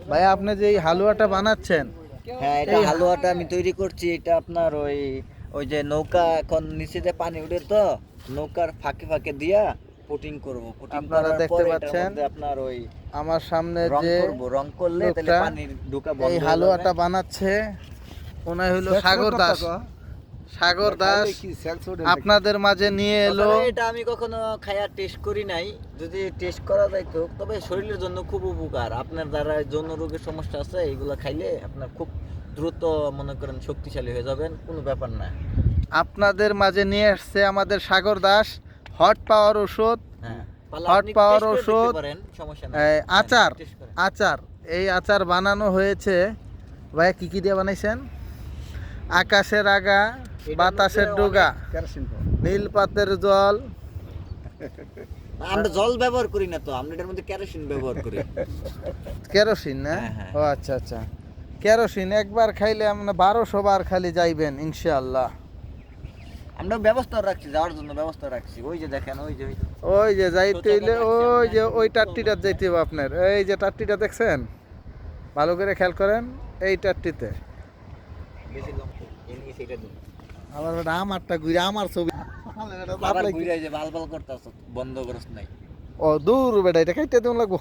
ভাই আপনি যে এই হালুয়াটা বানাচ্ছেন, হ্যাঁ, এটা হালুয়াটা আমি তৈরি করছি। এটা আপনার ওই ওই যে নৌকা এখন নিচে যে পানি উঠে, তো নৌকার ফাঁকে ফাঁকে দিয়া পুটিং করব। পুটিং আপনারা করার দেখতে পরে এটার পাচ্ছেন মধ্যে আপনার ওই আমার সামনে রং যে করব। রং করলে তাহলে লোকটা পানির ঢোকা এই বন্ধ হয়ে যাবে। হালুয়াটা বানাচ্ছে ওনাই হইল সাগর দাস। সাগর দাস আপনাদের মাঝে নিয়ে এলো। তবে এটা আমি কখনো খায়া টেস্ট করি নাই। যদি টেস্ট করা যাইতো, তবে শরীরের জন্য খুব উপকার। আপনার যারা যৌন রোগের সমস্যা আছে, এগুলো খাইলে আপনার খুব দ্রুত মনে করেন শক্তিশালী হয়ে যাবেন, কোনো ব্যাপার না। আপনাদের মাঝে নিয়ে আসছে আমাদের সাগর দাস হট পাওয়ার ওষুধ। হ্যাঁ, পারলে হট আপনি পাওয়ার taste করে দেখতে ওষুধ, পারেন, সমস্যা নাই। আচার। taste করেন। আচার, এই আচার বানানো হয়েছে ভাইয়া কি কি দিয়ে বানাইছেন? আকাশের আগা, বাতাসের মধ্যে ডোগা, নীল পাতের জল। আমরা জল ব্যবহার করি না তো, আমরা এটার মধ্যে কেরোসিন ব্যবহার করি। কেরোসিন না? হ্যাঁ, হ্যাঁ। ও আচ্ছা আচ্ছা। কেরোসিন একবার খাইলে আপনি 1200 বার খালি যাইবেন ইনশাআল্লাহ। আমরা ব্যবস্থা রাখছি, যাওয়ার জন্য ব্যবস্থা রাখছি। ওই যে দেখেন, ওই যে ওই যে যাইতে হইলে সোজা ওই রাখছি যে আমরা। ওই টাট্টিটা যাইতে হবে আপনার। এই যে টাট্টিটা দেখছেন, ভালো করে খেয়াল করেন এই টাট্টিতে। বেশি লং এনে সেটা দিন। আমার বেটা আমারটা ঘুরে আমার ছবি। আবার ঘুরে যে বাল বাল করতেছ, বন্ধ করছ নাই। ও দূর বেটা, এটা খাইতে দিন লাগবো।